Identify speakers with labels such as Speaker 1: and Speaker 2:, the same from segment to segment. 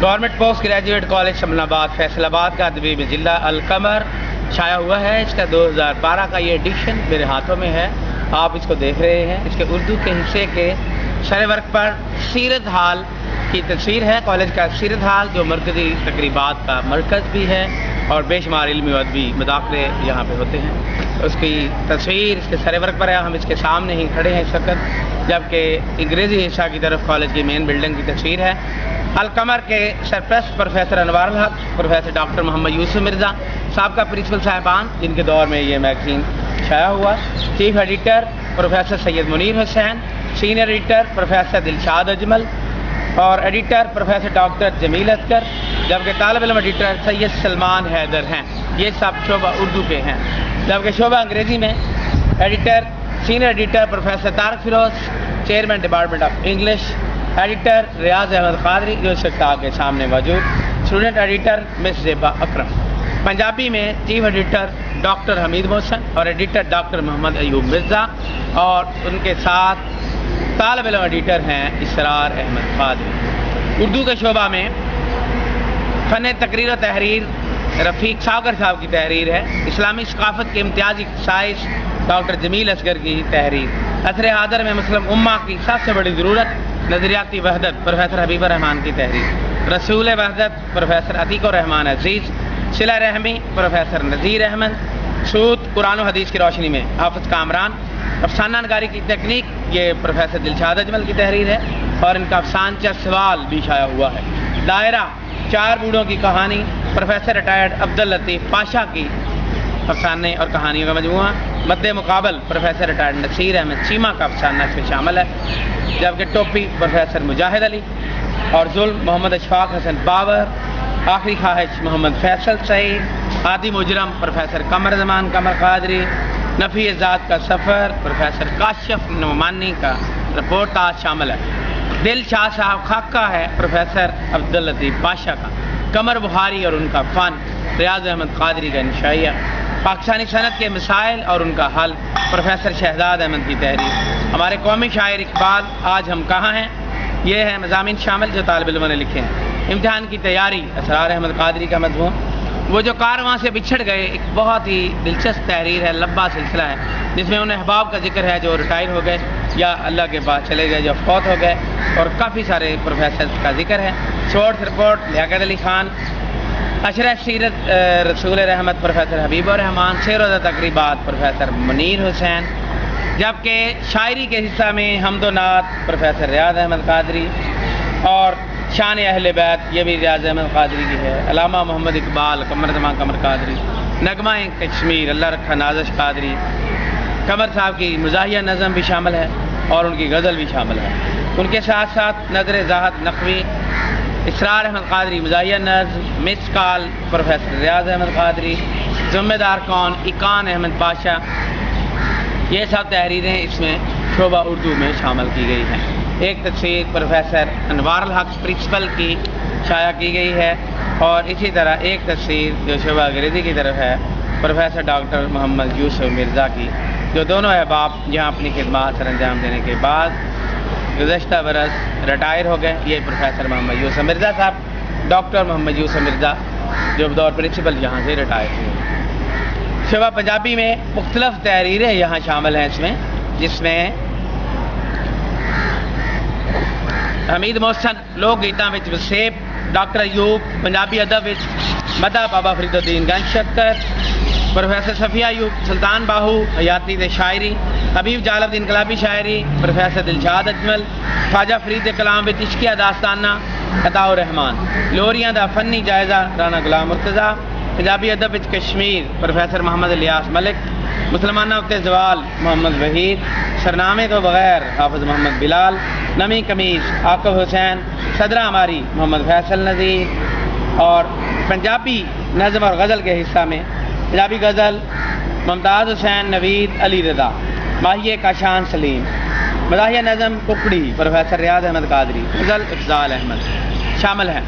Speaker 1: Government post graduate college Shamal آباد فیصل آباد کا ادبی مجلہ القمر شائع ہوا ہے۔ اس کا 2012 کا یہ ایڈیشن میرے ہاتھوں میں ہے، آپ اس کو دیکھ رہے ہیں۔ اس کے اردو کے حصے کے سر ورق پر سیرت حال کی تصویر ہے، کالج کا سیرت حال جو مرکزی تقریبات کا مرکز بھی ہے اور بے شمار علمی و ادبی مداخلے یہاں پہ ہوتے ہیں۔ اس کی تصویر اس کے سر ورق پر ہے، ہم اس کے سامنے ہی کھڑے ہیں اس وقت، جبکہ انگریزی حصہ کی طرف کالج کی مین بلڈنگ کی تصویر ہے۔ القمر کے سرپرست پروفیسر انوار الحق، پروفیسر ڈاکٹر محمد یوسف مرزا، سابقہ پرنسپل صاحبان جن کے دور میں یہ میگزین شائع ہوا، chief editor professor Syed Munir Hussain, senior editor professor Dilshad Ajmal اور editor professor doctor Jameel Asghar, جبکہ طالب علم ایڈیٹر سید سلمان حیدر ہیں۔ یہ سب شعبہ اردو کے ہیں، جبکہ شعبہ انگریزی میں editor senior editor professor Tariq Feroz, chairman department of English, editor Riaz Ahmed Qadri جو اس وقت آپ کے سامنے موجود، student editor miss Zeba Akram. Punjabi میں chief editor doctor Hameed Mohsin اور ایڈیٹر ڈاکٹر محمد ایوب مرزا، اور ان کے ساتھ طالب علم ایڈیٹر ہیں اسرار احمد قادری۔ اردو کے شعبہ میں فن تقریر و تحریر رفیق ساگر صاحب کی تحریر ہے، اسلامی ثقافت کے امتیازی خصائص ڈاکٹر جمیل اصغر کی تحریر، عصر حاضر میں مسلم امہ کی سب سے بڑی ضرورت نظریاتی وحدت پروفیسر حبیب الرحمان کی تحریر، رسول وحدت پروفیسر عتیق الرحمان عزیز، صلہ رحمی پروفیسر نذیر احمد، سود قرآن و حدیث کی روشنی میں حافظ کامران، افسانہ نگاری کی تکنیک یہ پروفیسر دلشاد اجمل کی تحریر ہے اور ان کا افسانچہ سوال بھی شائع ہوا ہے۔ دائرہ چار بوڑھوں کی کہانی پروفیسر ریٹائرڈ عبداللطیف پاشا کی افسانے اور کہانیوں کا مجموعہ، مد مقابل پروفیسر ریٹائرڈ نصیر احمد چیمہ کا افسانہ اس میں شامل ہے، جبکہ ٹوپی پروفیسر مجاہد علی اور ظلم محمد اشفاق حسن باور، آخری خواہش محمد فیصل سعید، عادی مجرم پروفیسر قمر زمان قمر قادری، نفی ذات کا سفر پروفیسر کاشف نعمانی کا رپورٹ آج شامل ہے۔ دل شاہ صاحب خاکہ ہے پروفیسر عبداللطیف پاشا کا، قمر بخاری اور ان کا فن ریاض احمد قادری کا انشائیہ، پاکستانی صنعت کے مسائل اور ان کا حل پروفیسر شہزاد احمد کی تحریر، ہمارے قومی شاعر اقبال آج ہم کہاں ہیں، یہ ہے مضامین شامل جو طالب علموں نے لکھے ہیں۔ امتحان کی تیاری اسرار احمد قادری کا مضمون، وہ جو کارواں سے بچھڑ گئے، ایک بہت ہی دلچسپ تحریر ہے، لمبا سلسلہ ہے جس میں ان احباب کا ذکر ہے جو ریٹائر ہو گئے یا اللہ کے پاس چلے گئے، جو فوت ہو گئے، اور کافی سارے پروفیسرز کا ذکر ہے۔ سپورٹس رپورٹ لیاقت علی خان، اشرح سیرت رسول رحمت پروفیسر حبیب الرحمان، سیر و تقریبات پروفیسر منیر حسین، جبکہ شاعری کے حصہ میں حمد و نعت پروفیسر ریاض احمد قادری اور شان اہل بیت یہ بھی ریاض احمد قادری کی ہے، علامہ محمد اقبال قمر زمان قمر قادری، نغمہ کشمیر اللہ رکھا نازش قادری، قمر صاحب کی مزاحیہ نظم بھی شامل ہے اور ان کی غزل بھی شامل ہے۔ ان کے ساتھ ساتھ نظر زاہد نقوی، اسرار احمد قادری مزاحیہ نظم، مس کال پروفیسر ریاض احمد قادری، ذمہ دار کون اکان احمد پاشا، یہ سب تحریریں اس میں شعبہ اردو میں شامل کی گئی ہیں۔ ایک تصویر پروفیسر انوار الحق پرنسپل کی شائع کی گئی ہے، اور اسی طرح ایک تصویر جو شعبہ انگریزی کی طرف ہے پروفیسر ڈاکٹر محمد یوسف مرزا کی، جو دونوں احباب یہاں اپنی خدمات سر انجام دینے کے بعد گزشتہ برس ریٹائر ہو گئے۔ یہ پروفیسر محمد یوسف مرزا صاحب، ڈاکٹر محمد یوسف مرزا جو بطور پرنسپل یہاں سے ریٹائر ہوئے۔ شعبہ پنجابی میں مختلف تحریریں یہاں شامل ہیں اس میں، جس میں حمید محسن لوک گیتاں وچ وسیب، ڈاکٹر ایوب پنجابی ادب وچ مدح بابا فرید الدین گنج شکر، پروفیسر صفیہ ایوب سلطان باہو حیاتی تے شاعری، حبیب جالب انقلابی شاعری، پروفیسر دلشاد اجمل، خواجہ فرید کلام وچ عشقیہ داستانہ عطاء الرحمان، لوریاں دا فنی جائزہ رانا غلام مرتضیٰ، پنجابی ادب وچ کشمیر پروفیسر محمد الیاس ملک، مسلمانہ اُتے زوال محمد وحید، سرنامے تو بغیر حافظ محمد بلال، نمی قمیص عاقب حسین، صدرہ ہماری محمد فیصل نذیر، اور پنجابی نظم اور غزل کے حصہ میں پنجابی غزل ممتاز حسین نوید علی رضا، ماہیے کاشان سلیم، مزاحیہ نظم ککڑی پروفیسر ریاض احمد قادری، غزل افضال احمد شامل ہیں۔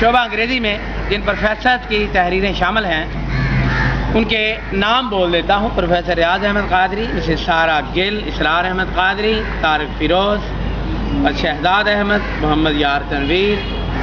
Speaker 1: شعبہ انگریزی میں جن پروفیسرز کی تحریریں شامل ہیں ان کے نام بول دیتا ہوں۔ پروفیسر ریاض احمد قادری، مسز سارہ گل، اسرار احمد قادری، طارق فیروز، شہزاد احمد، محمد یار تنویر،